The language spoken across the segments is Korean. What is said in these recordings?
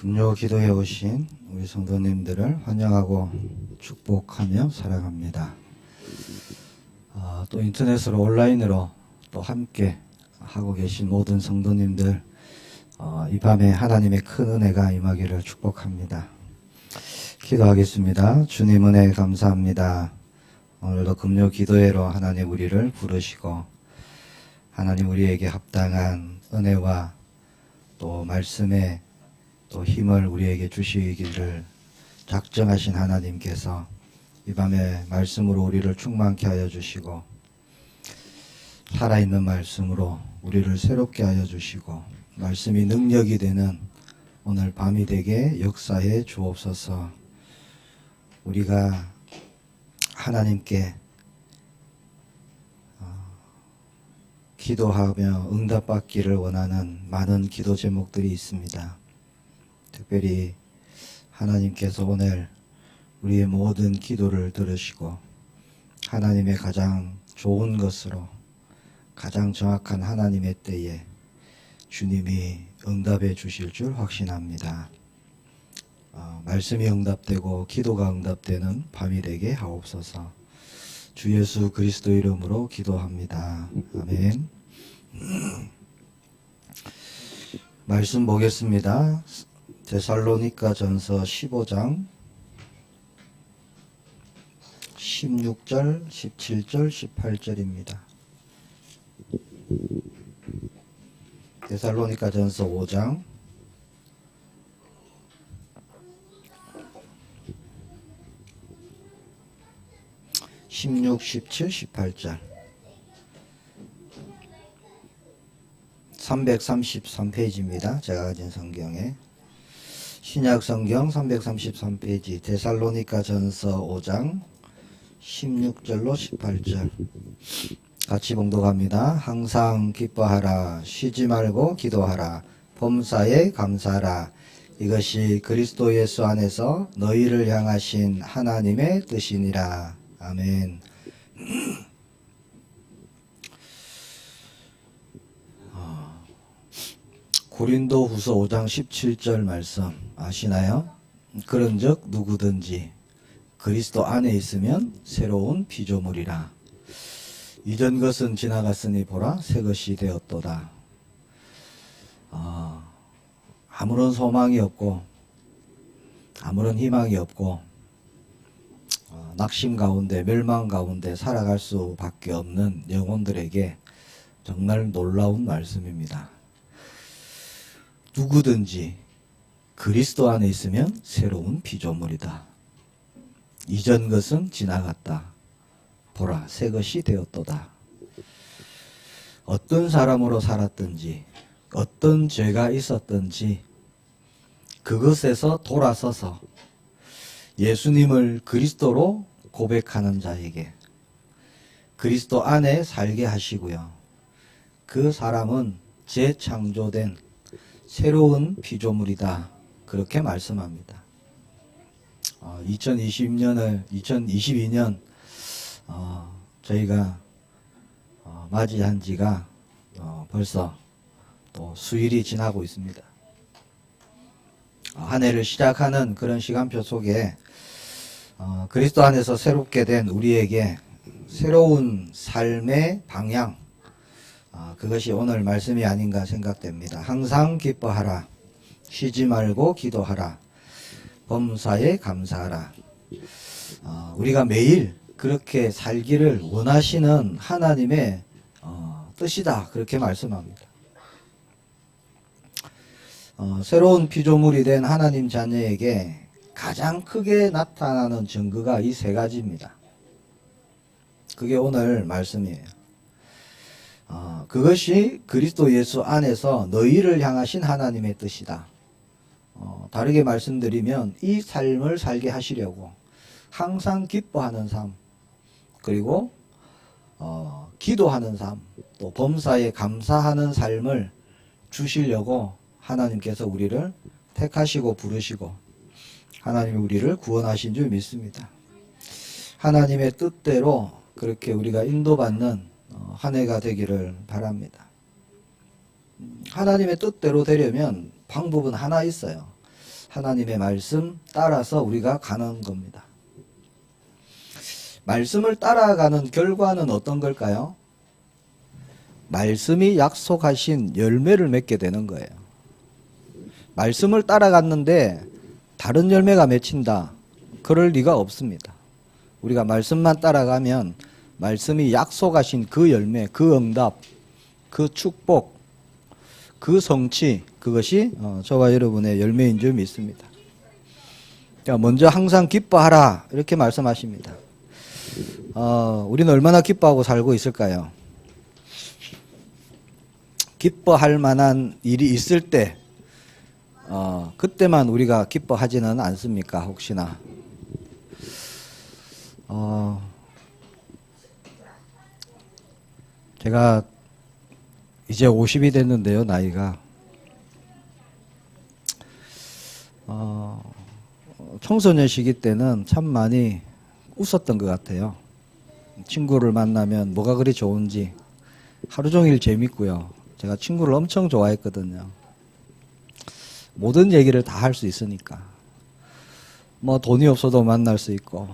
금요 기도해 오신 우리 성도님들을 환영하고 축복하며 사랑합니다. 또 인터넷으로 온라인으로 또 함께 하고 계신 모든 성도님들 이 밤에 하나님의 큰 은혜가 임하기를 축복합니다. 기도하겠습니다. 주님 은혜 감사합니다. 오늘도 금요 기도회로 하나님 우리를 부르시고 하나님 우리에게 합당한 은혜와 또 말씀의 또 힘을 우리에게 주시기를 작정하신 하나님께서 이 밤에 말씀으로 우리를 충만케 하여 주시고 살아있는 말씀으로 우리를 새롭게 하여 주시고 말씀이 능력이 되는 오늘 밤이 되게 역사해 주옵소서. 우리가 하나님께 기도하며 응답받기를 원하는 많은 기도 제목들이 있습니다. 특별히 하나님께서 오늘 우리의 모든 기도를 들으시고 하나님의 가장 좋은 것으로 가장 정확한 하나님의 때에 주님이 응답해 주실 줄 확신합니다. 말씀이 응답되고 기도가 응답되는 밤이 되게 하옵소서. 주 예수 그리스도 이름으로 기도합니다. 아멘. 말씀 보겠습니다. 데살로니가 전서 15장 16절, 17절, 18절입니다. 데살로니가 전서 5장 16, 17, 18절 333페이지입니다. 제가 가진 성경에 신약 성경 333페이지 데살로니가 전서 5장 16절로 18절 같이 봉독합니다. 항상 기뻐하라. 쉬지 말고 기도하라. 범사에 감사하라. 이것이 그리스도 예수 안에서 너희를 향하신 하나님의 뜻이니라. 아멘. 고린도 후서 5장 17절 말씀 아시나요? 그런즉 누구든지 그리스도 안에 있으면 새로운 피조물이라. 이전 것은 지나갔으니 보라 새 것이 되었도다. 아무런 소망이 없고 아무런 희망이 없고 낙심 가운데 멸망 가운데 살아갈 수밖에 없는 영혼들에게 정말 놀라운 말씀입니다. 누구든지 그리스도 안에 있으면 새로운 피조물이다. 이전 것은 지나갔다. 보라 새 것이 되었도다. 어떤 사람으로 살았든지 어떤 죄가 있었든지 그것에서 돌아서서 예수님을 그리스도로 고백하는 자에게 그리스도 안에 살게 하시고요. 그 사람은 재창조된 새로운 피조물이다. 그렇게 말씀합니다. 2022년 저희가 맞이한 지가 벌써 또 수일이 지나고 있습니다. 한 해를 시작하는 그런 시간표 속에 그리스도 안에서 새롭게 된 우리에게 새로운 삶의 방향 그것이 오늘 말씀이 아닌가 생각됩니다. 항상 기뻐하라. 쉬지 말고 기도하라. 범사에 감사하라. 우리가 매일 그렇게 살기를 원하시는 하나님의 뜻이다. 그렇게 말씀합니다. 새로운 피조물이 된 하나님 자녀에게 가장 크게 나타나는 증거가 이 세 가지입니다. 그게 오늘 말씀이에요. 그것이 그리스도 예수 안에서 너희를 향하신 하나님의 뜻이다. 다르게 말씀드리면 이 삶을 살게 하시려고 항상 기뻐하는 삶 그리고 기도하는 삶 또 범사에 감사하는 삶을 주시려고 하나님께서 우리를 택하시고 부르시고 하나님이 우리를 구원하신 줄 믿습니다. 하나님의 뜻대로 그렇게 우리가 인도받는 한 해가 되기를 바랍니다. 하나님의 뜻대로 되려면 방법은 하나 있어요. 하나님의 말씀 따라서 우리가 가는 겁니다. 말씀을 따라가는 결과는 어떤 걸까요? 말씀이 약속하신 열매를 맺게 되는 거예요. 말씀을 따라갔는데 다른 열매가 맺힌다. 그럴 리가 없습니다. 우리가 말씀만 따라가면 말씀이 약속하신 그 열매, 그 응답, 그 축복, 그 성취, 그것이 저와 여러분의 열매인 줄 믿습니다. 먼저 항상 기뻐하라 이렇게 말씀하십니다. 우리는 얼마나 기뻐하고 살고 있을까요? 기뻐할 만한 일이 있을 때 그때만 우리가 기뻐하지는 않습니까? 혹시나 제가 이제 50이 됐는데요, 나이가. 청소년 시기 때는 참 많이 웃었던 것 같아요. 친구를 만나면 뭐가 그리 좋은지 하루 종일 재밌고요. 제가 친구를 엄청 좋아했거든요. 모든 얘기를 다 할 수 있으니까. 뭐 돈이 없어도 만날 수 있고,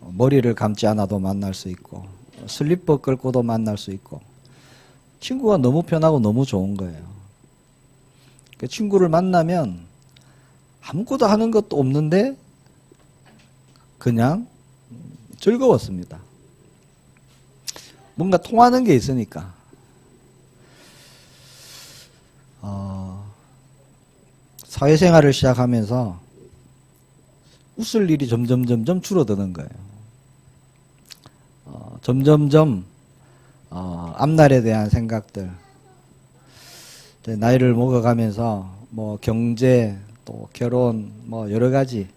머리를 감지 않아도 만날 수 있고, 슬리퍼 끌고도 만날 수 있고, 친구가 너무 편하고 너무 좋은 거예요. 그 친구를 만나면 아무것도 하는 것도 없는데 그냥 즐거웠습니다. 뭔가 통하는 게 있으니까. 사회생활을 시작하면서 웃을 일이 점점 줄어드는 거예요. 점점점 앞날에 대한 생각들, 나이를 먹어가면서 뭐 경제, 또 결혼, 뭐 여러 가지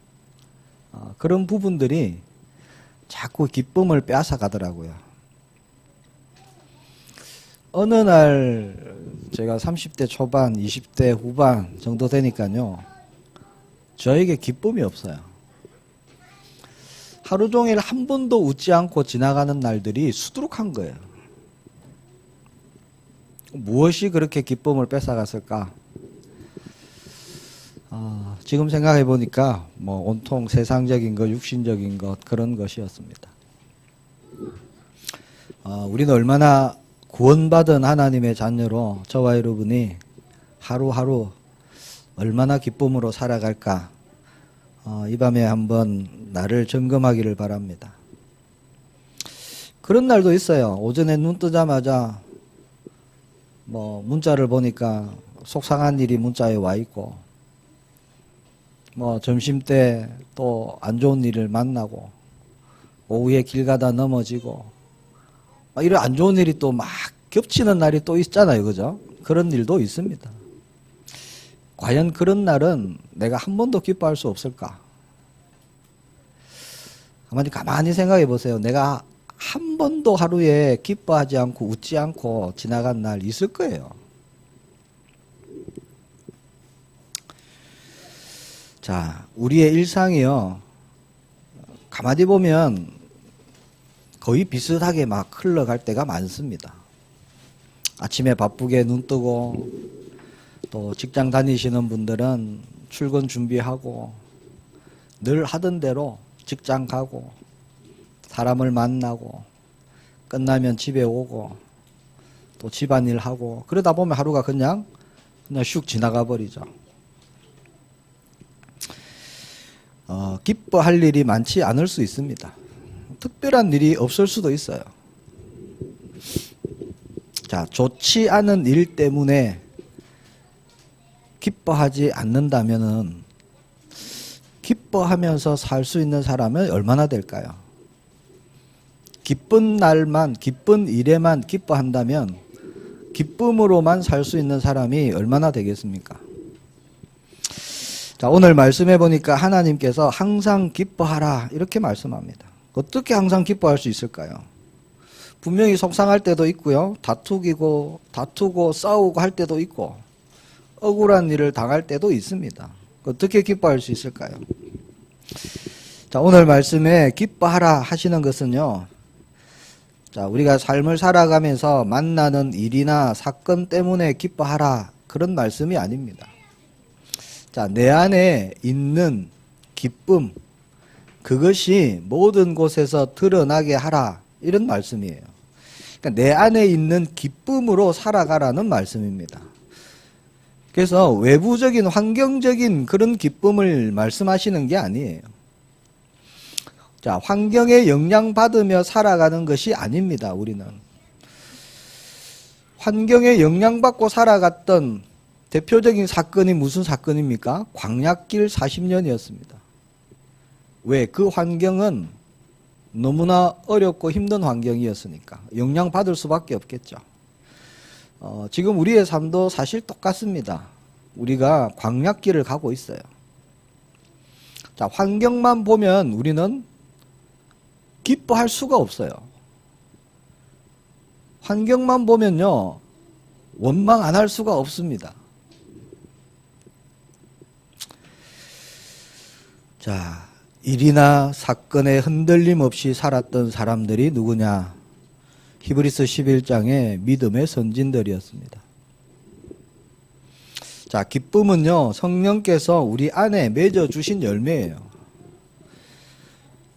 그런 부분들이 자꾸 기쁨을 빼앗아 가더라고요. 어느 날 제가 30대 초반, 20대 후반 정도 되니까요, 저에게 기쁨이 없어요. 하루 종일 한 번도 웃지 않고 지나가는 날들이 수두룩한 거예요. 무엇이 그렇게 기쁨을 뺏어갔을까? 지금 생각해 보니까 뭐 온통 세상적인 것, 육신적인 것, 그런 것이었습니다. 우리는 얼마나 구원받은 하나님의 자녀로 저와 여러분이 하루하루 얼마나 기쁨으로 살아갈까? 이 밤에 한번 나를 점검하기를 바랍니다. 그런 날도 있어요. 오전에 눈 뜨자마자 뭐 문자를 보니까 속상한 일이 문자에 와 있고, 뭐 점심 때 또 안 좋은 일을 만나고, 오후에 길 가다 넘어지고, 이런 안 좋은 일이 또 막 겹치는 날이 또 있잖아요, 그죠? 그런 일도 있습니다. 과연 그런 날은 내가 한 번도 기뻐할 수 없을까? 가만히 생각해 보세요. 내가 한 번도 하루에 기뻐하지 않고 웃지 않고 지나간 날 있을 거예요. 자, 우리의 일상이요, 가만히 보면 거의 비슷하게 막 흘러갈 때가 많습니다. 아침에 바쁘게 눈 뜨고, 또 직장 다니시는 분들은 출근 준비하고, 늘 하던 대로 직장 가고, 사람을 만나고, 끝나면 집에 오고, 또 집안일 하고, 그러다 보면 하루가 그냥 슉 지나가 버리죠. 기뻐할 일이 많지 않을 수 있습니다. 특별한 일이 없을 수도 있어요. 자, 좋지 않은 일 때문에 기뻐하지 않는다면은 기뻐하면서 살 수 있는 사람은 얼마나 될까요? 기쁜 날만, 기쁜 일에만 기뻐한다면 기쁨으로만 살 수 있는 사람이 얼마나 되겠습니까? 자, 오늘 말씀해 보니까 하나님께서 항상 기뻐하라 이렇게 말씀합니다. 어떻게 항상 기뻐할 수 있을까요? 분명히 속상할 때도 있고요, 다투고 싸우고 할 때도 있고, 억울한 일을 당할 때도 있습니다. 어떻게 기뻐할 수 있을까요? 자, 오늘 말씀에 기뻐하라 하시는 것은요, 자, 우리가 삶을 살아가면서 만나는 일이나 사건 때문에 기뻐하라, 그런 말씀이 아닙니다. 자, 내 안에 있는 기쁨, 그것이 모든 곳에서 드러나게 하라. 이런 말씀이에요. 그러니까 내 안에 있는 기쁨으로 살아가라는 말씀입니다. 그래서 외부적인 환경적인 그런 기쁨을 말씀하시는 게 아니에요. 자, 환경에 영향받으며 살아가는 것이 아닙니다. 우리는 환경에 영향받고 살아갔던 대표적인 사건이 무슨 사건입니까? 광야길 40년이었습니다. 왜? 그 환경은 너무나 어렵고 힘든 환경이었으니까 영향받을 수밖에 없겠죠. 지금 우리의 삶도 사실 똑같습니다. 우리가 광야길을 가고 있어요. 자, 환경만 보면 우리는 기뻐할 수가 없어요. 환경만 보면요, 원망 안 할 수가 없습니다. 자, 일이나 사건에 흔들림 없이 살았던 사람들이 누구냐? 히브리서 11장의 믿음의 선진들이었습니다. 자, 기쁨은요, 성령께서 우리 안에 맺어주신 열매예요.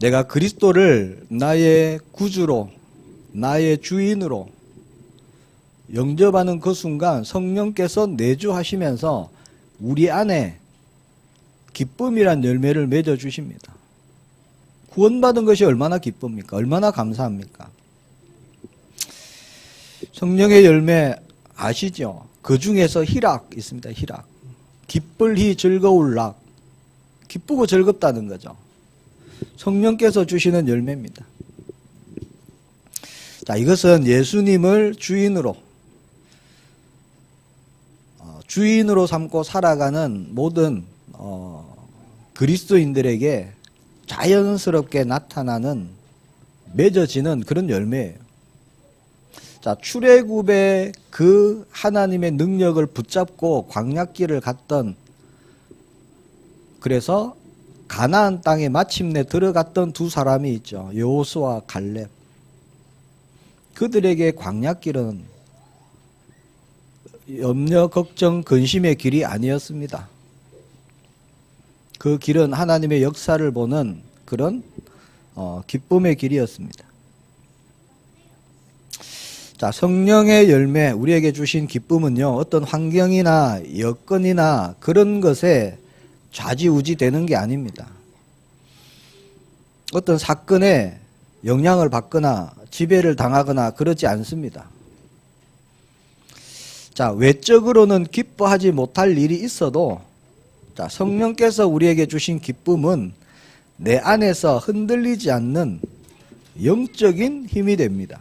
내가 그리스도를 나의 구주로, 나의 주인으로 영접하는 그 순간 성령께서 내주하시면서 우리 안에 기쁨이란 열매를 맺어주십니다. 구원받은 것이 얼마나 기쁩니까? 얼마나 감사합니까? 성령의 열매 아시죠? 그 중에서 희락 있습니다. 희락. 기쁠 희 즐거울 락. 기쁘고 즐겁다는 거죠. 성령께서 주시는 열매입니다. 자, 이것은 예수님을 주인으로 삼고 살아가는 모든 그리스도인들에게 자연스럽게 나타나는 맺어지는 그런 열매예요. 자, 출애굽의 그 하나님의 능력을 붙잡고 광야길을 갔던, 그래서 가나안 땅에 마침내 들어갔던 두 사람이 있죠. 여호수아와 갈렙. 그들에게 광야길은 염려, 걱정, 근심의 길이 아니었습니다. 그 길은 하나님의 역사를 보는 그런 기쁨의 길이었습니다. 자, 성령의 열매, 우리에게 주신 기쁨은요, 어떤 환경이나 여건이나 그런 것에 좌지우지 되는 게 아닙니다. 어떤 사건에 영향을 받거나 지배를 당하거나 그러지 않습니다. 자, 외적으로는 기뻐하지 못할 일이 있어도, 자, 성령께서 우리에게 주신 기쁨은 내 안에서 흔들리지 않는 영적인 힘이 됩니다.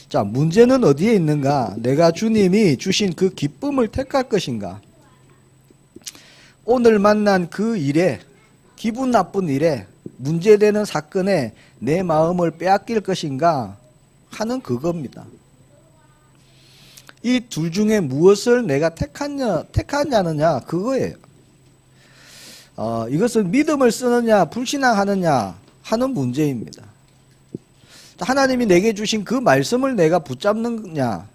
자, 문제는 어디에 있는가? 내가 주님이 주신 그 기쁨을 택할 것인가? 오늘 만난 그 일에, 기분 나쁜 일에, 문제되는 사건에 내 마음을 빼앗길 것인가 하는 그겁니다. 이 둘 중에 무엇을 내가 택하느냐 그거예요. 이것은 믿음을 쓰느냐 불신앙하느냐 하는 문제입니다. 하나님이 내게 주신 그 말씀을 내가 붙잡느냐,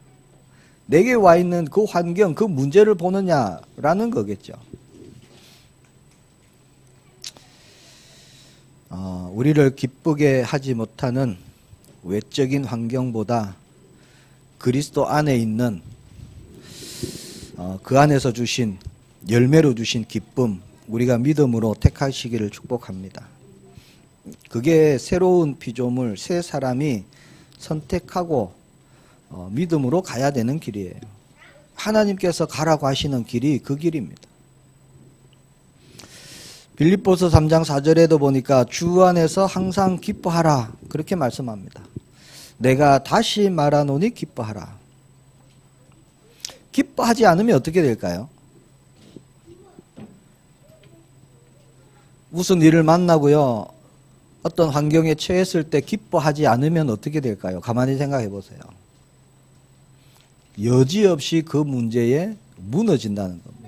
내게 와 있는 그 환경, 그 문제를 보느냐라는 거겠죠. 우리를 기쁘게 하지 못하는 외적인 환경보다 그리스도 안에 있는 그 안에서 주신 열매로 주신 기쁨, 우리가 믿음으로 택하시기를 축복합니다. 그게 새로운 피조물, 새 사람이 선택하고 믿음으로 가야 되는 길이에요. 하나님께서 가라고 하시는 길이 그 길입니다. 빌립보서 3장 4절에도 보니까 주 안에서 항상 기뻐하라 그렇게 말씀합니다. 내가 다시 말하노니 기뻐하라. 기뻐하지 않으면 어떻게 될까요? 무슨 일을 만나고요, 어떤 환경에 처했을 때 기뻐하지 않으면 어떻게 될까요? 가만히 생각해 보세요. 여지없이 그 문제에 무너진다는 겁니다.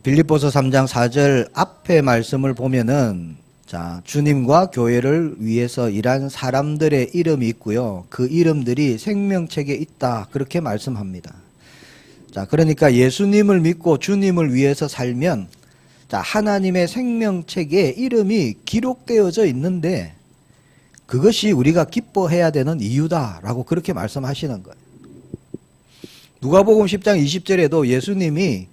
빌립보서 3장 4절 앞에 말씀을 보면은 자, 주님과 교회를 위해서 일한 사람들의 이름이 있고요. 그 이름들이 생명책에 있다. 그렇게 말씀합니다. 자, 그러니까 예수님을 믿고 주님을 위해서 살면 자, 하나님의 생명책에 이름이 기록되어져 있는데 그것이 우리가 기뻐해야 되는 이유다라고 그렇게 말씀하시는 거예요. 누가복음 10장 20절에도 예수님이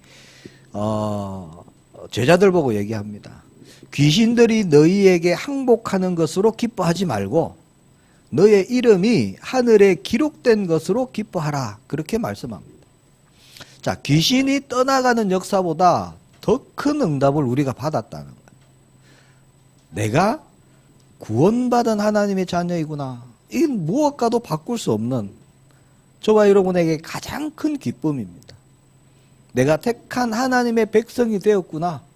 제자들 보고 얘기합니다. 귀신들이 너희에게 항복하는 것으로 기뻐하지 말고 너의 이름이 하늘에 기록된 것으로 기뻐하라. 그렇게 말씀합니다. 자, 귀신이 떠나가는 역사보다 더 큰 응답을 우리가 받았다는 거예요. 내가 구원받은 하나님의 자녀이구나. 이건 무엇과도 바꿀 수 없는 저와 여러분에게 가장 큰 기쁨입니다. 내가 택한 하나님의 백성이 되었구나.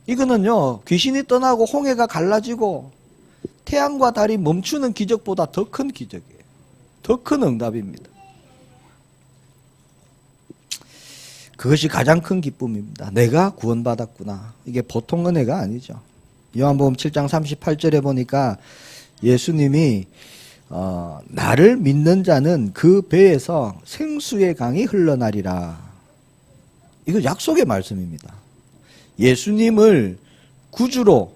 이거는요, 귀신이 떠나고 홍해가 갈라지고 태양과 달이 멈추는 기적보다 더 큰 기적이에요. 더 큰 응답입니다. 그것이 가장 큰 기쁨입니다. 내가 구원받았구나. 이게 보통 은혜가 아니죠. 요한복음 7장 38절에 보니까 예수님이 나를 믿는 자는 그 배에서 생수의 강이 흘러나리라. 이거 약속의 말씀입니다. 예수님을 구주로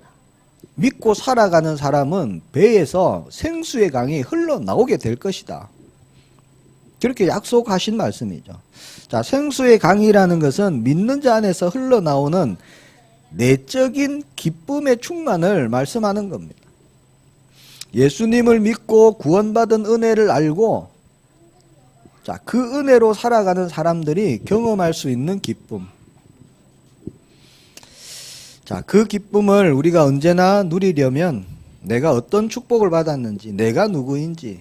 믿고 살아가는 사람은 배에서 생수의 강이 흘러나오게 될 것이다. 그렇게 약속하신 말씀이죠. 자, 생수의 강이라는 것은 믿는 자 안에서 흘러나오는 내적인 기쁨의 충만을 말씀하는 겁니다. 예수님을 믿고 구원받은 은혜를 알고 자, 그 은혜로 살아가는 사람들이 경험할 수 있는 기쁨. 자, 그 기쁨을 우리가 언제나 누리려면 내가 어떤 축복을 받았는지, 내가 누구인지,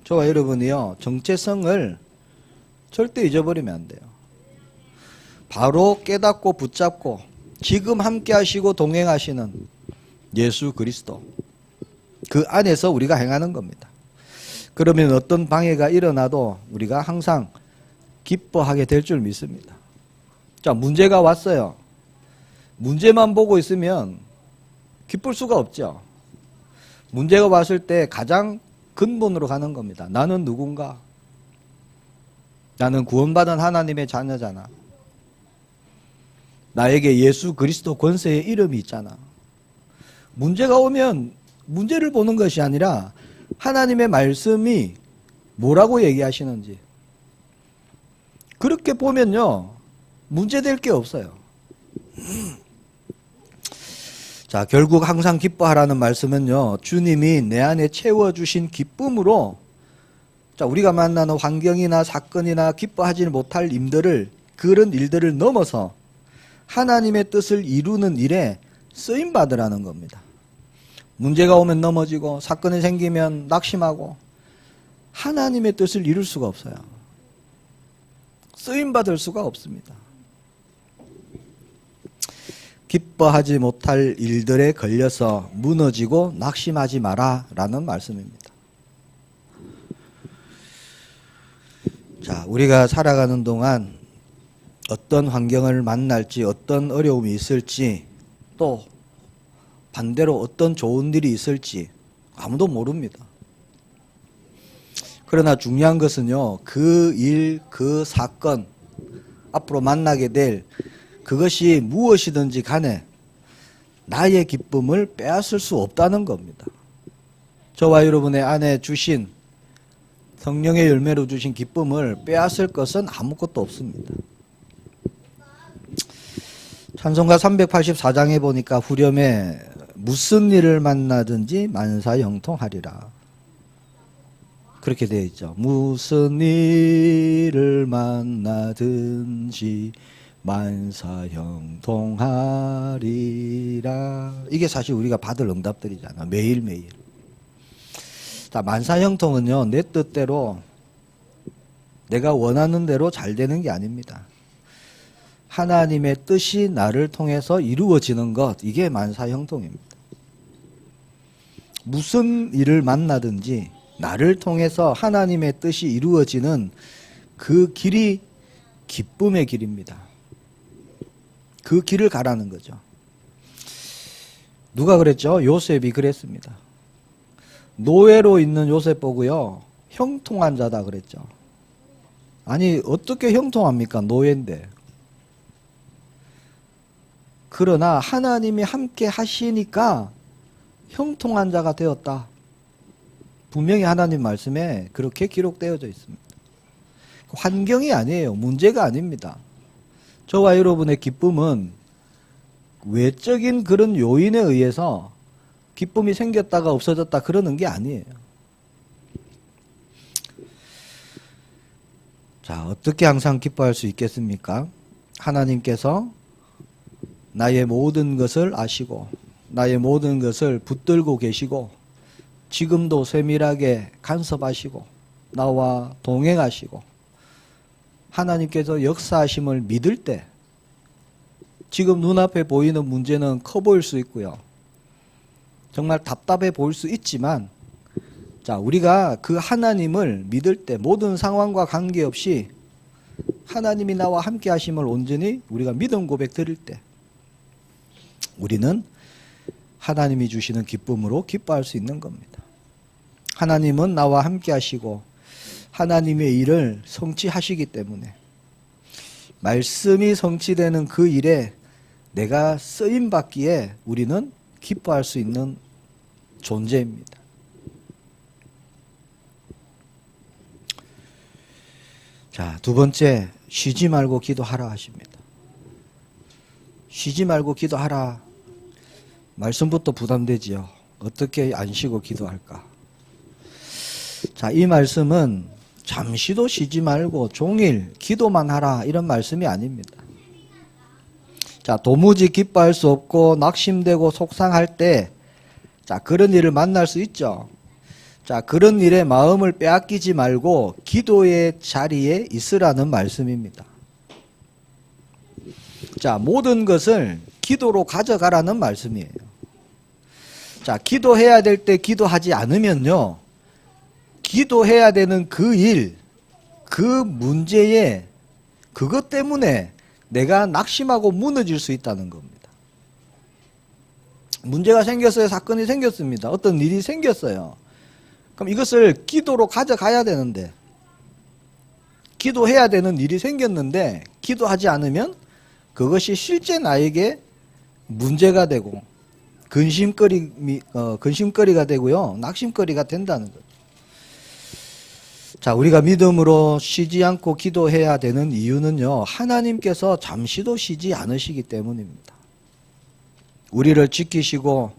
저와 여러분이요, 정체성을 절대 잊어버리면 안 돼요. 바로 깨닫고 붙잡고 지금 함께 하시고 동행하시는 예수 그리스도, 그 안에서 우리가 행하는 겁니다. 그러면 어떤 방해가 일어나도 우리가 항상 기뻐하게 될 줄 믿습니다. 자, 문제가 왔어요. 문제만 보고 있으면 기쁠 수가 없죠. 문제가 왔을 때 가장 근본으로 가는 겁니다. 나는 누군가? 나는 구원받은 하나님의 자녀잖아. 나에게 예수 그리스도 권세의 이름이 있잖아. 문제가 오면 문제를 보는 것이 아니라 하나님의 말씀이 뭐라고 얘기하시는지 그렇게 보면요, 문제될 게 없어요. 자, 결국 항상 기뻐하라는 말씀은요, 주님이 내 안에 채워주신 기쁨으로 자, 우리가 만나는 환경이나 사건이나 기뻐하지 못할 그런 일들을 넘어서 하나님의 뜻을 이루는 일에 쓰임받으라는 겁니다. 문제가 오면 넘어지고 사건이 생기면 낙심하고 하나님의 뜻을 이룰 수가 없어요. 쓰임받을 수가 없습니다. 기뻐하지 못할 일들에 걸려서 무너지고 낙심하지 마라 라는 말씀입니다. 자, 우리가 살아가는 동안 어떤 환경을 만날지, 어떤 어려움이 있을지, 또 반대로 어떤 좋은 일이 있을지 아무도 모릅니다. 그러나 중요한 것은요, 그 일, 그 사건, 앞으로 만나게 될 그것이 무엇이든지 간에 나의 기쁨을 빼앗을 수 없다는 겁니다. 저와 여러분의 안에 주신 성령의 열매로 주신 기쁨을 빼앗을 것은 아무것도 없습니다. 찬송가 384장에 보니까 후렴에 무슨 일을 만나든지 만사형통하리라. 그렇게 되어 있죠. 무슨 일을 만나든지 만사형통하리라. 이게 사실 우리가 받을 응답들이잖아. 매일매일. 자, 만사형통은요, 내 뜻대로 내가 원하는 대로 잘 되는 게 아닙니다. 하나님의 뜻이 나를 통해서 이루어지는 것, 이게 만사형통입니다. 무슨 일을 만나든지 나를 통해서 하나님의 뜻이 이루어지는 그 길이 기쁨의 길입니다. 그 길을 가라는 거죠. 누가 그랬죠? 요셉이 그랬습니다. 노예로 있는 요셉 보고요, 형통한 자다 그랬죠. 아니 어떻게 형통합니까? 노예인데. 그러나 하나님이 함께 하시니까 형통한 자가 되었다. 분명히 하나님 말씀에 그렇게 기록되어져 있습니다. 환경이 아니에요. 문제가 아닙니다. 저와 여러분의 기쁨은 외적인 그런 요인에 의해서 기쁨이 생겼다가 없어졌다 그러는 게 아니에요. 자, 어떻게 항상 기뻐할 수 있겠습니까? 하나님께서 나의 모든 것을 아시고 나의 모든 것을 붙들고 계시고 지금도 세밀하게 간섭하시고 나와 동행하시고 하나님께서 역사하심을 믿을 때 지금 눈앞에 보이는 문제는 커 보일 수 있고요. 정말 답답해 보일 수 있지만 자, 우리가 그 하나님을 믿을 때 모든 상황과 관계없이 하나님이 나와 함께 하심을 온전히 우리가 믿음 고백 드릴 때 우리는 하나님이 주시는 기쁨으로 기뻐할 수 있는 겁니다. 하나님은 나와 함께 하시고 하나님의 일을 성취하시기 때문에 말씀이 성취되는 그 일에 내가 쓰임받기에 우리는 기뻐할 수 있는 존재입니다. 자, 두 번째, 쉬지 말고 기도하라 하십니다. 쉬지 말고 기도하라. 말씀부터 부담되지요. 어떻게 안 쉬고 기도할까? 자, 이 말씀은 잠시도 쉬지 말고 종일 기도만 하라 이런 말씀이 아닙니다. 자, 도무지 기뻐할 수 없고 낙심되고 속상할 때 자, 그런 일을 만날 수 있죠. 자, 그런 일에 마음을 빼앗기지 말고 기도의 자리에 있으라는 말씀입니다. 자, 모든 것을 기도로 가져가라는 말씀이에요. 자, 기도해야 될 때 기도하지 않으면요, 기도해야 되는 그 일, 그 문제에 그것 때문에 내가 낙심하고 무너질 수 있다는 겁니다. 문제가 생겼어요. 사건이 생겼습니다. 어떤 일이 생겼어요. 그럼 이것을 기도로 가져가야 되는데 기도해야 되는 일이 생겼는데 기도하지 않으면 그것이 실제 나에게 문제가 되고 근심거리가 되고요, 낙심거리가 된다는 거죠. 자, 우리가 믿음으로 쉬지 않고 기도해야 되는 이유는요, 하나님께서 잠시도 쉬지 않으시기 때문입니다. 우리를 지키시고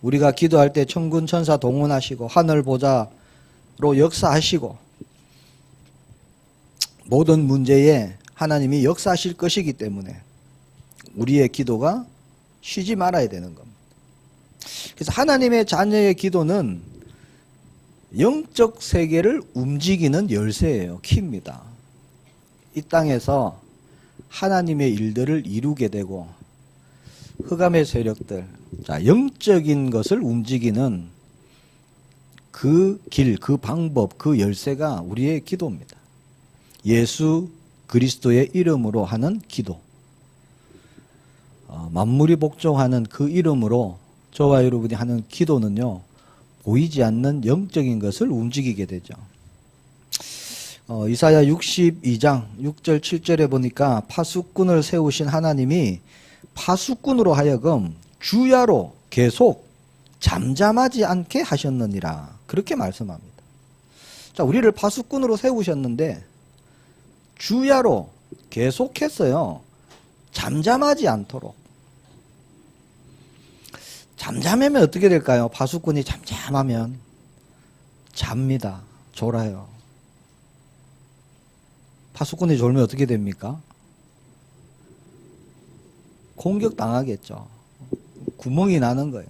우리가 기도할 때 천군 천사 동원하시고 하늘 보좌로 역사하시고 모든 문제에 하나님이 역사하실 것이기 때문에 우리의 기도가 쉬지 말아야 되는 겁니다. 그래서 하나님의 자녀의 기도는 영적 세계를 움직이는 열쇠예요. 키입니다. 이 땅에서 하나님의 일들을 이루게 되고 흑암의 세력들, 자, 영적인 것을 움직이는 그 길, 그 방법, 그 열쇠가 우리의 기도입니다. 예수 그리스도의 이름으로 하는 기도, 만물이 복종하는 그 이름으로 저와 여러분이 하는 기도는요, 보이지 않는 영적인 것을 움직이게 되죠. 이사야 62장 6절 7절에 보니까 파수꾼을 세우신 하나님이 파수꾼으로 하여금 주야로 계속 잠잠하지 않게 하셨느니라, 그렇게 말씀합니다. 자, 우리를 파수꾼으로 세우셨는데 주야로 계속했어요. 잠잠하지 않도록. 잠잠하면 어떻게 될까요? 파수꾼이 잠잠하면 잡니다. 졸아요. 파수꾼이 졸면 어떻게 됩니까? 공격당하겠죠. 구멍이 나는 거예요.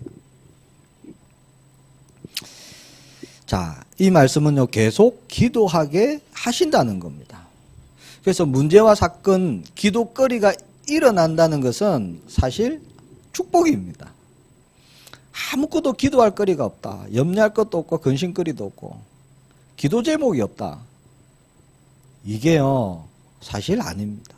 자, 이 말씀은요, 계속 기도하게 하신다는 겁니다. 그래서 문제와 사건, 기도거리가 일어난다는 것은 사실 축복입니다. 아무것도 기도할 거리가 없다. 염려할 것도 없고 근심거리도 없고 기도 제목이 없다. 이게요, 사실 아닙니다.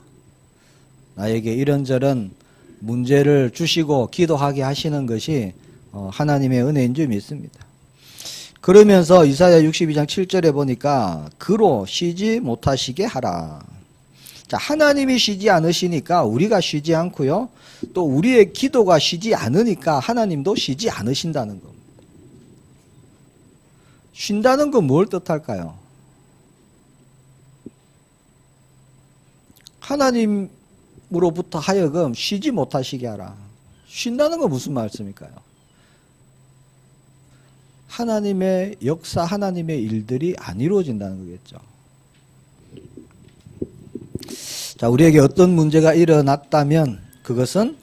나에게 이런저런 문제를 주시고 기도하게 하시는 것이 하나님의 은혜인 줄 믿습니다. 그러면서 이사야 62장 7절에 보니까 그로 쉬지 못하시게 하라. 자, 하나님이 쉬지 않으시니까 우리가 쉬지 않고요. 또 우리의 기도가 쉬지 않으니까 하나님도 쉬지 않으신다는 겁니다. 쉰다는 건 뭘 뜻할까요? 하나님으로부터 하여금 쉬지 못하시게 하라. 쉰다는 건 무슨 말씀일까요? 하나님의 역사, 하나님의 일들이 안 이루어진다는 거겠죠. 자, 우리에게 어떤 문제가 일어났다면 그것은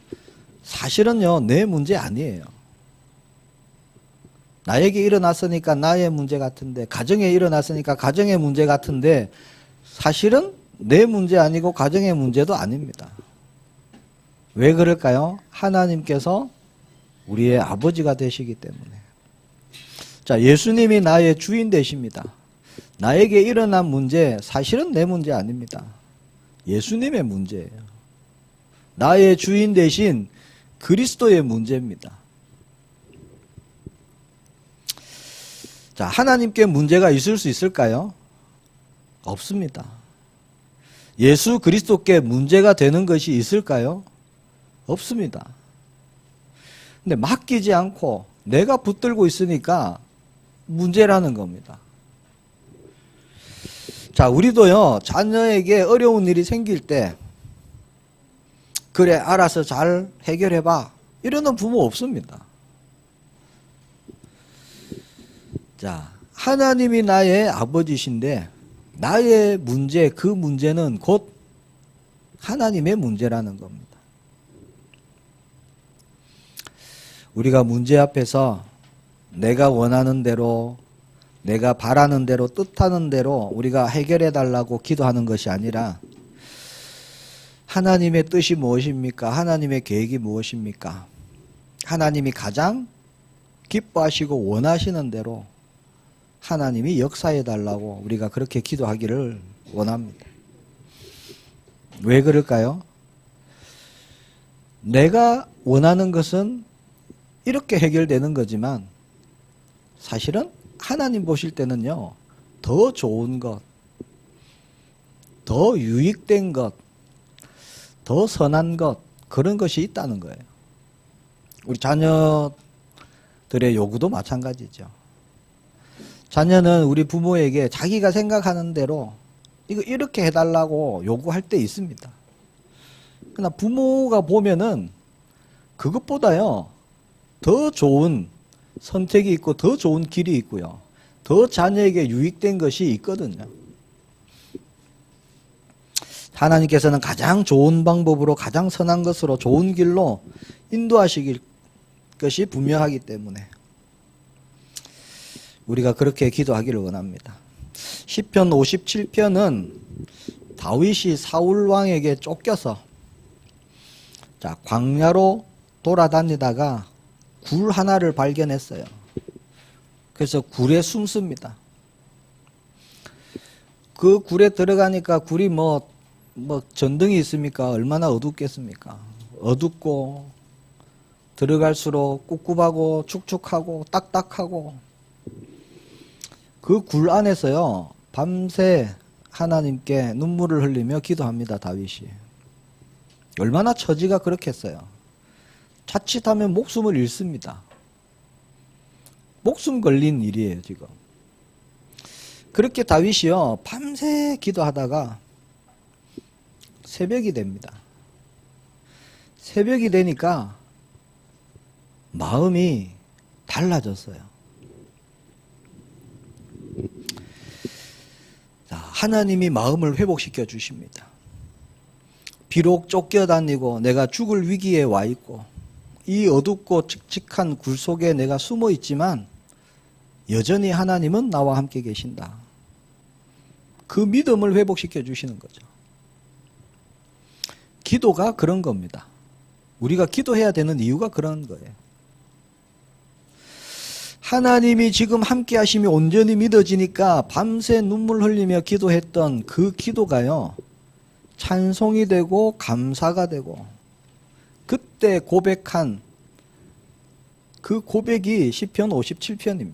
사실은요, 내 문제 아니에요. 나에게 일어났으니까 나의 문제 같은데, 가정에 일어났으니까 가정의 문제 같은데, 사실은 내 문제 아니고 가정의 문제도 아닙니다. 왜 그럴까요? 하나님께서 우리의 아버지가 되시기 때문에. 자, 예수님이 나의 주인 되십니다. 나에게 일어난 문제, 사실은 내 문제 아닙니다. 예수님의 문제예요. 나의 주인 대신 그리스도의 문제입니다. 자, 하나님께 문제가 있을 수 있을까요? 없습니다. 예수 그리스도께 문제가 되는 것이 있을까요? 없습니다. 근데 맡기지 않고 내가 붙들고 있으니까 문제라는 겁니다. 자, 우리도요, 자녀에게 어려운 일이 생길 때, 그래, 알아서 잘 해결해봐. 이러는 부모 없습니다. 자, 하나님이 나의 아버지신데, 나의 문제, 그 문제는 곧 하나님의 문제라는 겁니다. 우리가 문제 앞에서 내가 원하는 대로, 내가 바라는 대로, 뜻하는 대로 우리가 해결해 달라고 기도하는 것이 아니라 하나님의 뜻이 무엇입니까? 하나님의 계획이 무엇입니까? 하나님이 가장 기뻐하시고 원하시는 대로 하나님이 역사해 달라고 우리가 그렇게 기도하기를 원합니다. 왜 그럴까요? 내가 원하는 것은 이렇게 해결되는 거지만 사실은 하나님 보실 때는요, 더 좋은 것, 더 유익된 것, 더 선한 것, 그런 것이 있다는 거예요. 우리 자녀들의 요구도 마찬가지죠. 자녀는 우리 부모에게 자기가 생각하는 대로 이거 이렇게 해달라고 요구할 때 있습니다. 그러나 부모가 보면은 그것보다요, 더 좋은 선택이 있고 더 좋은 길이 있고요. 더 자녀에게 유익된 것이 있거든요. 하나님께서는 가장 좋은 방법으로 가장 선한 것으로 좋은 길로 인도하시길 것이 분명하기 때문에 우리가 그렇게 기도하기를 원합니다. 시편 57편은 다윗이 사울 왕에게 쫓겨서 자, 광야로 돌아다니다가 굴 하나를 발견했어요. 그래서 굴에 숨습니다. 그 굴에 들어가니까 굴이 뭐 전등이 있습니까? 얼마나 어둡겠습니까? 어둡고 들어갈수록 꿉꿉하고 축축하고 딱딱하고 그 굴 안에서요, 밤새 하나님께 눈물을 흘리며 기도합니다, 다윗이. 얼마나 처지가 그렇겠어요. 자칫하면 목숨을 잃습니다. 목숨 걸린 일이에요, 지금. 그렇게 다윗이요, 밤새 기도하다가 새벽이 됩니다. 새벽이 되니까 마음이 달라졌어요. 자, 하나님이 마음을 회복시켜 주십니다. 비록 쫓겨다니고 내가 죽을 위기에 와 있고 이 어둡고 칙칙한 굴 속에 내가 숨어 있지만 여전히 하나님은 나와 함께 계신다. 그 믿음을 회복시켜 주시는 거죠. 기도가 그런 겁니다. 우리가 기도해야 되는 이유가 그런 거예요. 하나님이 지금 함께 하심이 온전히 믿어지니까 밤새 눈물 흘리며 기도했던 그 기도가요, 찬송이 되고 감사가 되고 그때 고백한 그 고백이 시편 57편입니다.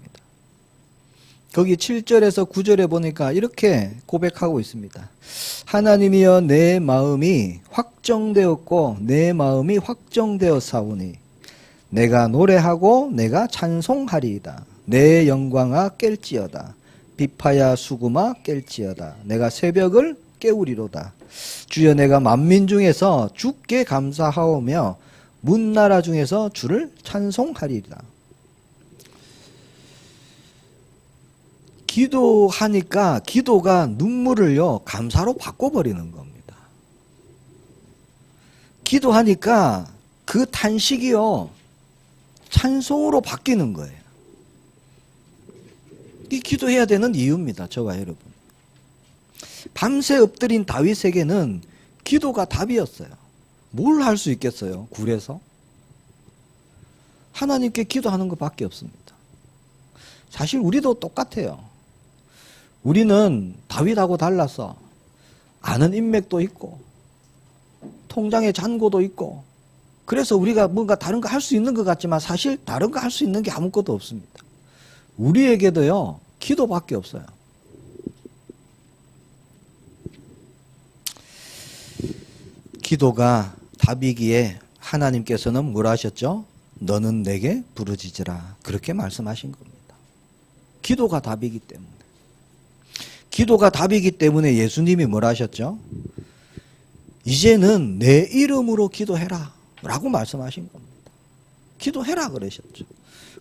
거기 7절에서 9절에 보니까 이렇게 고백하고 있습니다. 하나님이여 내 마음이 확정되었고 내 마음이 확정되었사오니 내가 노래하고 내가 찬송하리이다. 내 영광아 깰지어다. 비파야 수구마 깰지어다. 내가 새벽을 깨우리로다. 주여 내가 만민 중에서 주께 감사하오며 문나라 중에서 주를 찬송하리이다. 기도하니까 기도가 눈물을요 감사로 바꿔버리는 겁니다. 기도하니까 그 탄식이요 찬송으로 바뀌는 거예요. 이 기도해야 되는 이유입니다. 저와 여러분. 밤새 엎드린 다윗에게는 기도가 답이었어요. 뭘 할 수 있겠어요? 굴에서? 하나님께 기도하는 것밖에 없습니다. 사실 우리도 똑같아요. 우리는 다윗하고 달라서 아는 인맥도 있고 통장에 잔고도 있고 그래서 우리가 뭔가 다른 거 할 수 있는 것 같지만 사실 다른 거 할 수 있는 게 아무것도 없습니다. 우리에게도요 기도밖에 없어요. 기도가 답이기에 하나님께서는 뭘 하셨죠? 너는 내게 부르짖으라 그렇게 말씀하신 겁니다. 기도가 답이기 때문에. 기도가 답이기 때문에 예수님이 뭘 하셨죠? 이제는 내 이름으로 기도해라 라고 말씀하신 겁니다. 기도해라 그러셨죠.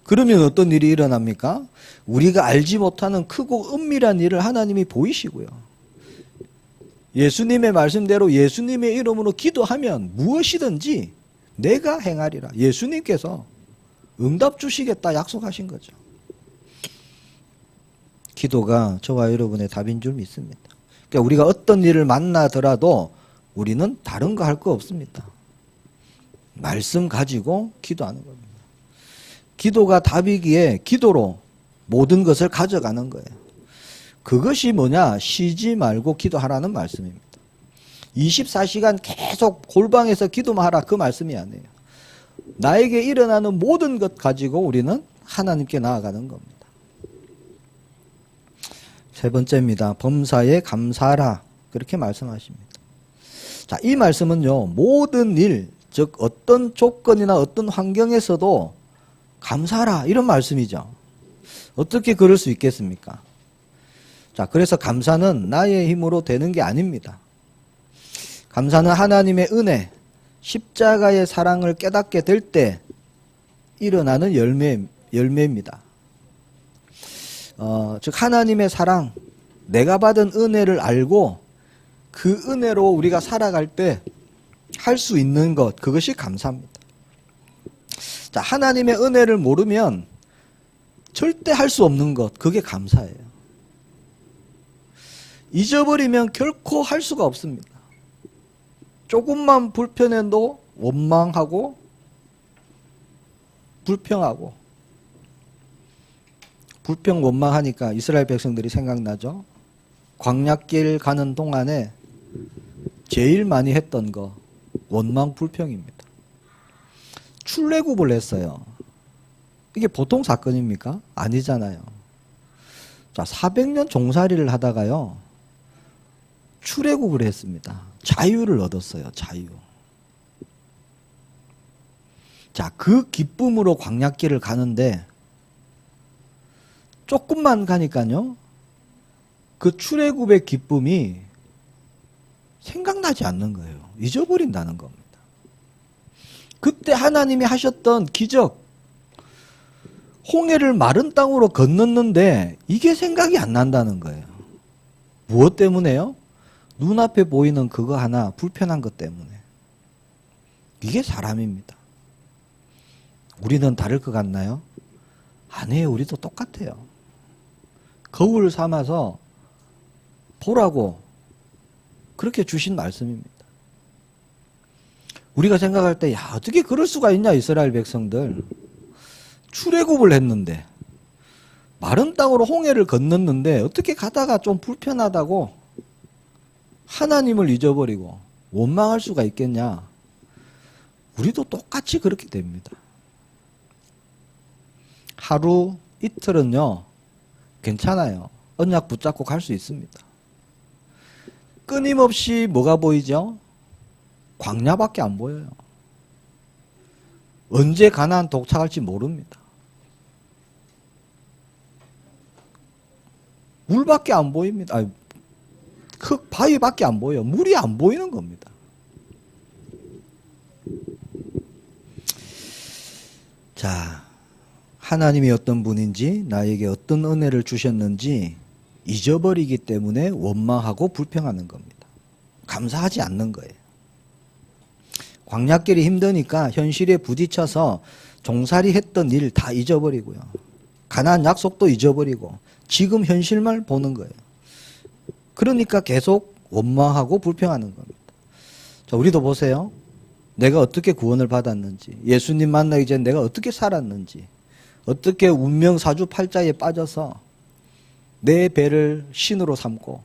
그러면 어떤 일이 일어납니까? 우리가 알지 못하는 크고 은밀한 일을 하나님이 보이시고요. 예수님의 말씀대로 예수님의 이름으로 기도하면 무엇이든지 내가 행하리라. 예수님께서 응답 주시겠다 약속하신 거죠. 기도가 저와 여러분의 답인 줄 믿습니다. 그러니까 우리가 어떤 일을 만나더라도 우리는 다른 거 할 거 없습니다. 말씀 가지고 기도하는 겁니다. 기도가 답이기에 기도로 모든 것을 가져가는 거예요. 그것이 뭐냐? 쉬지 말고 기도하라는 말씀입니다. 24시간 계속 골방에서 기도만 하라 그 말씀이 아니에요. 나에게 일어나는 모든 것 가지고 우리는 하나님께 나아가는 겁니다. 세 번째입니다. 범사에 감사하라 그렇게 말씀하십니다. 자, 이 말씀은요 모든 일, 즉 어떤 조건이나 어떤 환경에서도 감사하라 이런 말씀이죠. 어떻게 그럴 수 있겠습니까? 자, 그래서 감사는 나의 힘으로 되는 게 아닙니다. 감사는 하나님의 은혜, 십자가의 사랑을 깨닫게 될 때 일어나는 열매입니다. 즉 하나님의 사랑, 내가 받은 은혜를 알고 그 은혜로 우리가 살아갈 때 할 수 있는 것, 그것이 감사입니다. 자, 하나님의 은혜를 모르면 절대 할 수 없는 것, 그게 감사예요. 잊어버리면 결코 할 수가 없습니다. 조금만 불편해도 원망하고 불평하고 불평 원망하니까 이스라엘 백성들이 생각나죠. 광야길 가는 동안에 제일 많이 했던 거 원망 불평입니다. 출애굽을 했어요. 이게 보통 사건입니까? 아니잖아요. 자, 400년 종살이를 하다가요 출애굽을 했습니다. 자유를 얻었어요. 자유. 자, 그 기쁨으로 광야길을 가는데 조금만 가니까요 그 출애굽의 기쁨이 생각나지 않는 거예요. 잊어버린다는 겁니다. 그때 하나님이 하셨던 기적, 홍해를 마른 땅으로 건넜는데 이게 생각이 안 난다는 거예요. 무엇 때문에요? 눈앞에 보이는 그거 하나 불편한 것 때문에. 이게 사람입니다. 우리는 다를 것 같나요? 아니에요. 우리도 똑같아요. 거울 삼아서 보라고 그렇게 주신 말씀입니다. 우리가 생각할 때 야, 어떻게 그럴 수가 있냐 이스라엘 백성들. 출애굽을 했는데 마른 땅으로 홍해를 건넜는데 어떻게 가다가 좀 불편하다고 하나님을 잊어버리고 원망할 수가 있겠냐. 우리도 똑같이 그렇게 됩니다. 하루 이틀은요 괜찮아요. 언약 붙잡고 갈 수 있습니다. 끊임없이 뭐가 보이죠? 광야밖에 안 보여요. 언제 가나안 도착할지 모릅니다. 물밖에 안 보입니다. 아니, 흙 바위밖에 안 보여요. 물이 안 보이는 겁니다. 자, 하나님이 어떤 분인지, 나에게 어떤 은혜를 주셨는지 잊어버리기 때문에 원망하고 불평하는 겁니다. 감사하지 않는 거예요. 광야길이 힘드니까 현실에 부딪혀서 종살이 했던 일 다 잊어버리고요. 가나안 약속도 잊어버리고 지금 현실만 보는 거예요. 그러니까 계속 원망하고 불평하는 겁니다. 자, 우리도 보세요. 내가 어떻게 구원을 받았는지, 예수님 만나기 전에 내가 어떻게 살았는지, 어떻게 운명 사주팔자에 빠져서 내 배를 신으로 삼고,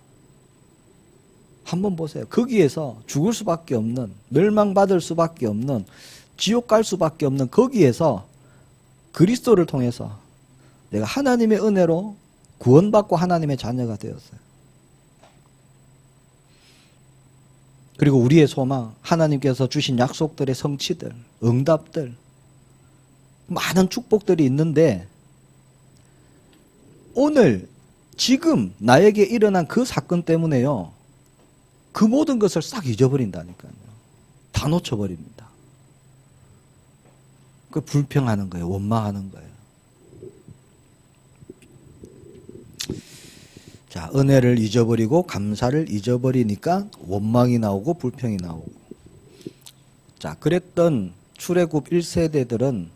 한번 보세요. 거기에서 죽을 수밖에 없는, 멸망받을 수밖에 없는, 지옥 갈 수밖에 없는 거기에서 그리스도를 통해서 내가 하나님의 은혜로 구원받고 하나님의 자녀가 되었어요. 그리고 우리의 소망, 하나님께서 주신 약속들의 성취들, 응답들, 많은 축복들이 있는데 오늘 지금 나에게 일어난 그 사건 때문에요. 그 모든 것을 싹 잊어버린다니까요. 다 놓쳐버립니다. 그 불평하는 거예요. 원망하는 거예요. 자, 은혜를 잊어버리고 감사를 잊어버리니까 원망이 나오고 불평이 나오고. 자, 그랬던 출애굽 1세대들은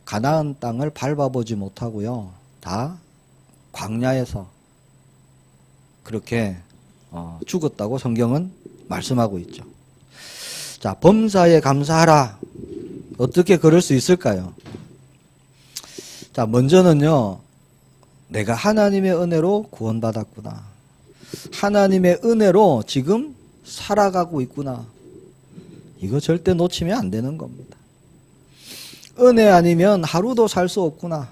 가나안 땅을 밟아보지 못하고요. 다 광야에서 그렇게 죽었다고 성경은 말씀하고 있죠. 자, 범사에 감사하라. 어떻게 그럴 수 있을까요? 자, 먼저는요. 내가 하나님의 은혜로 구원받았구나. 하나님의 은혜로 지금 살아가고 있구나. 이거 절대 놓치면 안 되는 겁니다. 은혜 아니면 하루도 살 수 없구나.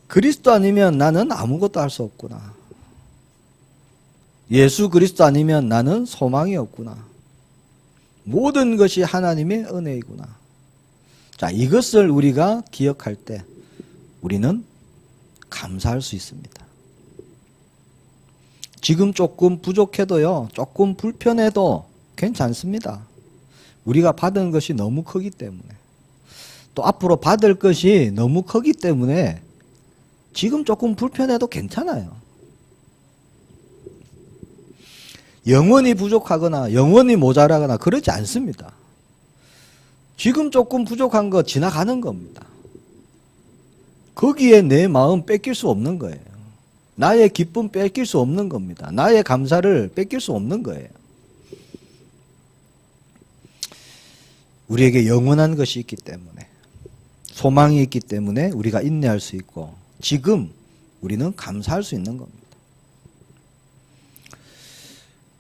그리스도 아니면 나는 아무것도 할 수 없구나. 예수 그리스도 아니면 나는 소망이 없구나. 모든 것이 하나님의 은혜이구나. 자, 이것을 우리가 기억할 때 우리는 감사할 수 있습니다. 지금 조금 부족해도요, 조금 불편해도 괜찮습니다. 우리가 받은 것이 너무 크기 때문에, 또 앞으로 받을 것이 너무 크기 때문에 지금 조금 불편해도 괜찮아요. 영원히 부족하거나 영원히 모자라거나 그러지 않습니다. 지금 조금 부족한 거 지나가는 겁니다. 거기에 내 마음 뺏길 수 없는 거예요. 나의 기쁨 뺏길 수 없는 겁니다. 나의 감사를 뺏길 수 없는 거예요. 우리에게 영원한 것이 있기 때문에, 소망이 있기 때문에 우리가 인내할 수 있고, 지금 우리는 감사할 수 있는 겁니다.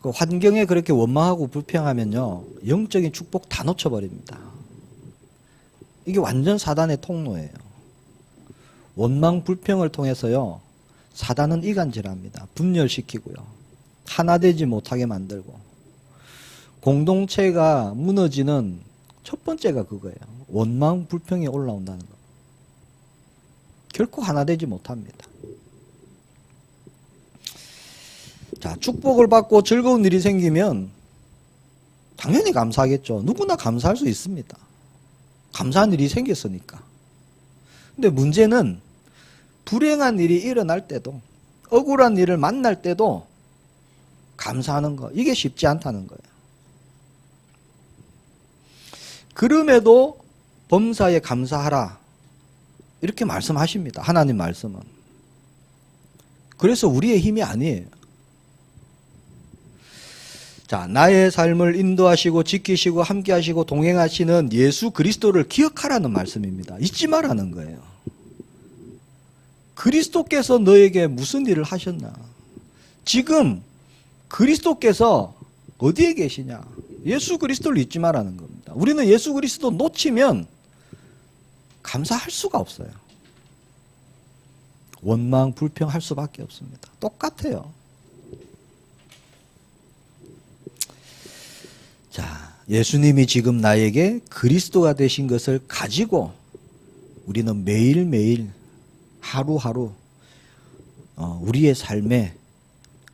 그 환경에 그렇게 원망하고 불평하면요, 영적인 축복 다 놓쳐버립니다. 이게 완전 사단의 통로예요. 원망 불평을 통해서요, 사단은 이간질합니다. 분열시키고요, 하나 되지 못하게 만들고, 공동체가 무너지는 첫 번째가 그거예요. 원망 불평이 올라온다는 거. 결코 하나 되지 못합니다. 자, 축복을 받고 즐거운 일이 생기면 당연히 감사하겠죠. 누구나 감사할 수 있습니다. 감사한 일이 생겼으니까. 근데 문제는 불행한 일이 일어날 때도, 억울한 일을 만날 때도 감사하는 거, 이게 쉽지 않다는 거예요. 그럼에도 범사에 감사하라, 이렇게 말씀하십니다. 하나님 말씀은. 그래서 우리의 힘이 아니에요. 자, 나의 삶을 인도하시고 지키시고 함께하시고 동행하시는 예수 그리스도를 기억하라는 말씀입니다. 잊지 말라는 거예요. 그리스도께서 너에게 무슨 일을 하셨나? 지금 그리스도께서 어디에 계시냐? 예수 그리스도를 잊지 말라는 겁니다. 우리는 예수 그리스도 놓치면 감사할 수가 없어요. 원망, 불평할 수밖에 없습니다. 똑같아요. 자, 예수님이 지금 나에게 그리스도가 되신 것을 가지고 우리는 매일매일 하루하루 우리의 삶에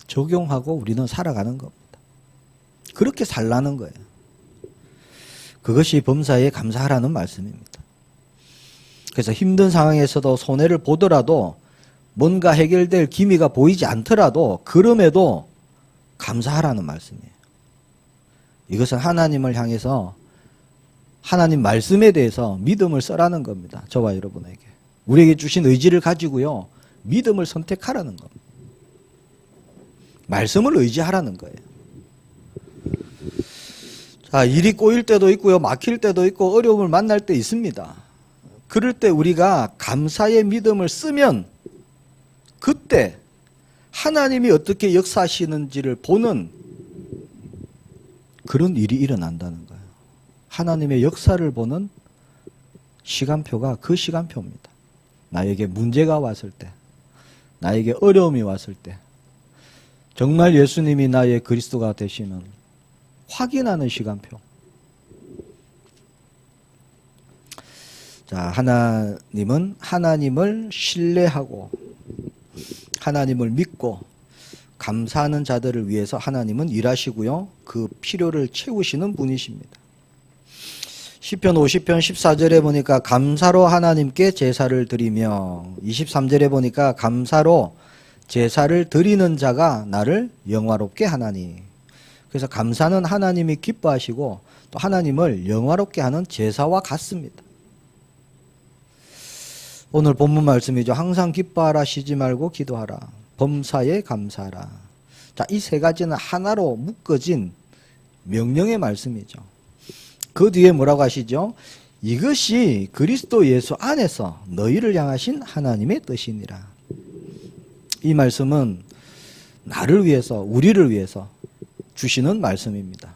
적용하고 우리는 살아가는 겁니다. 그렇게 살라는 거예요. 그것이 범사에 감사하라는 말씀입니다. 그래서 힘든 상황에서도 손해를 보더라도 뭔가 해결될 기미가 보이지 않더라도 그럼에도 감사하라는 말씀이에요. 이것은 하나님을 향해서 하나님 말씀에 대해서 믿음을 써라는 겁니다. 저와 여러분에게. 우리에게 주신 의지를 가지고요. 믿음을 선택하라는 겁니다. 말씀을 의지하라는 거예요. 자, 일이 꼬일 때도 있고요. 막힐 때도 있고 어려움을 만날 때 있습니다. 그럴 때 우리가 감사의 믿음을 쓰면 그때 하나님이 어떻게 역사하시는지를 보는 그런 일이 일어난다는 거예요. 하나님의 역사를 보는 시간표가 그 시간표입니다. 나에게 문제가 왔을 때, 나에게 어려움이 왔을 때, 정말 예수님이 나의 그리스도가 되시는 확인하는 시간표. 자, 하나님은 하나님을 신뢰하고 하나님을 믿고 감사하는 자들을 위해서 하나님은 일하시고요. 그 필요를 채우시는 분이십니다. 시편 50편 14절에 보니까 감사로 하나님께 제사를 드리며 23절에 보니까 감사로 제사를 드리는 자가 나를 영화롭게 하나니. 그래서 감사는 하나님이 기뻐하시고 또 하나님을 영화롭게 하는 제사와 같습니다. 오늘 본문 말씀이죠. 항상 기뻐하라, 쉬지 말고 기도하라. 범사에 감사하라. 자, 이 세 가지는 하나로 묶어진 명령의 말씀이죠. 그 뒤에 뭐라고 하시죠? 이것이 그리스도 예수 안에서 너희를 향하신 하나님의 뜻이니라. 이 말씀은 나를 위해서, 우리를 위해서 주시는 말씀입니다.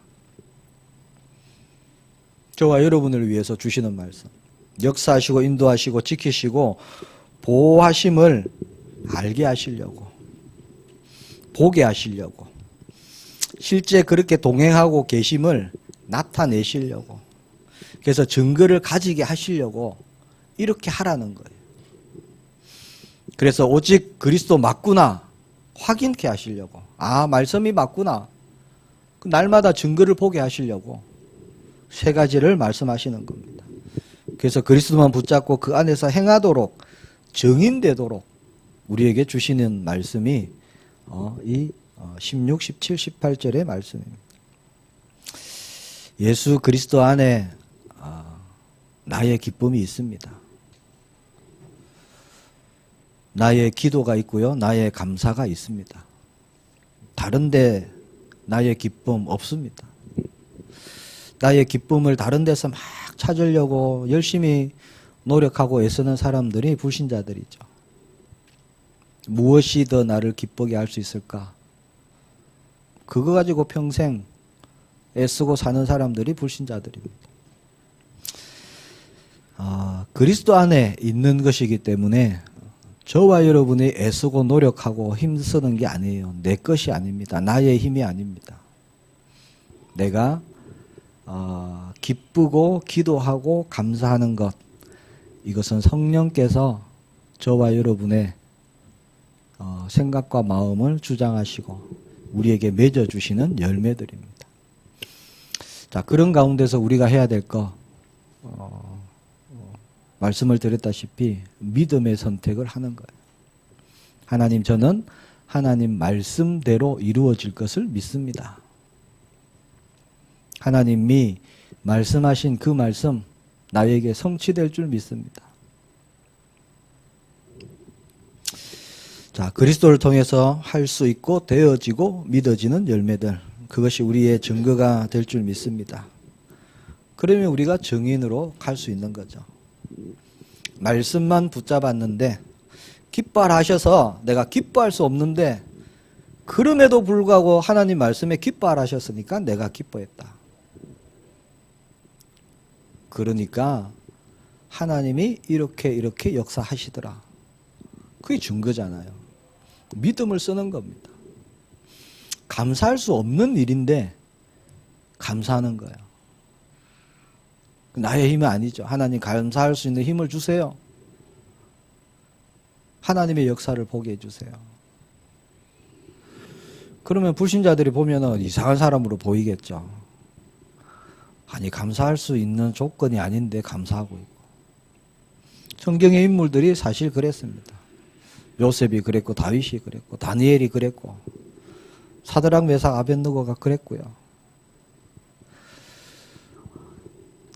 저와 여러분을 위해서 주시는 말씀. 역사하시고 인도하시고 지키시고 보호하심을 알게 하시려고, 보게 하시려고, 실제 그렇게 동행하고 계심을 나타내시려고, 그래서 증거를 가지게 하시려고 이렇게 하라는 거예요. 그래서 오직 그리스도 맞구나 확인케 하시려고, 아, 말씀이 맞구나, 날마다 증거를 보게 하시려고 세 가지를 말씀하시는 겁니다. 그래서 그리스도만 붙잡고 그 안에서 행하도록, 증인되도록 우리에게 주시는 말씀이 이 16, 17, 18절의 말씀입니다. 예수 그리스도 안에 나의 기쁨이 있습니다. 나의 기도가 있고요. 나의 감사가 있습니다. 다른데 나의 기쁨 없습니다. 나의 기쁨을 다른 데서 막 찾으려고 열심히 노력하고 애쓰는 사람들이 불신자들이죠. 무엇이 더 나를 기쁘게 할 수 있을까? 그거 가지고 평생 애쓰고 사는 사람들이 불신자들입니다. 그리스도 안에 있는 것이기 때문에 저와 여러분이 애쓰고 노력하고 힘쓰는 게 아니에요. 내 것이 아닙니다. 나의 힘이 아닙니다. 내가 기쁘고 기도하고 감사하는 것, 이것은 성령께서 저와 여러분의 생각과 마음을 주장하시고 우리에게 맺어주시는 열매들입니다. 자, 그런 가운데서 우리가 해야 될 거, 말씀을 드렸다시피 믿음의 선택을 하는 거예요. 하나님, 저는 하나님 말씀대로 이루어질 것을 믿습니다. 하나님이 말씀하신 그 말씀 나에게 성취될 줄 믿습니다. 자, 그리스도를 통해서 할 수 있고 되어지고 믿어지는 열매들, 그것이 우리의 증거가 될 줄 믿습니다. 그러면 우리가 증인으로 갈 수 있는 거죠. 말씀만 붙잡았는데 기뻐하라 하셔서 내가 기뻐할 수 없는데 그럼에도 불구하고 하나님 말씀에 기뻐하라 하셨으니까 내가 기뻐했다. 그러니까 하나님이 이렇게 역사하시더라. 그게 증거잖아요. 믿음을 쓰는 겁니다. 감사할 수 없는 일인데 감사하는 거예요. 나의 힘이 아니죠. 하나님 감사할 수 있는 힘을 주세요. 하나님의 역사를 보게 해주세요. 그러면 불신자들이 보면은 이상한 사람으로 보이겠죠. 아니, 감사할 수 있는 조건이 아닌데 감사하고 있고. 성경의 인물들이 사실 그랬습니다. 요셉이 그랬고, 다윗이 그랬고, 다니엘이 그랬고, 사드락 메삭 아벳느고가 그랬고요.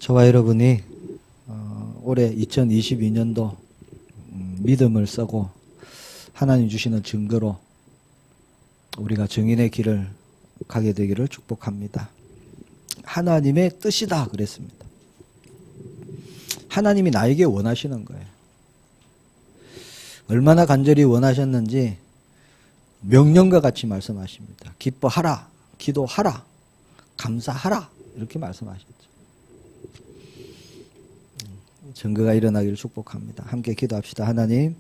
저와 여러분이 올해 2022년도 믿음을 쓰고 하나님 주시는 증거로 우리가 증인의 길을 가게 되기를 축복합니다. 하나님의 뜻이다 그랬습니다. 하나님이 나에게 원하시는 거예요. 얼마나 간절히 원하셨는지 명령과 같이 말씀하십니다. 기뻐하라, 기도하라, 감사하라 이렇게 말씀하셨죠. 증거가 일어나기를 축복합니다. 함께 기도합시다. 하나님,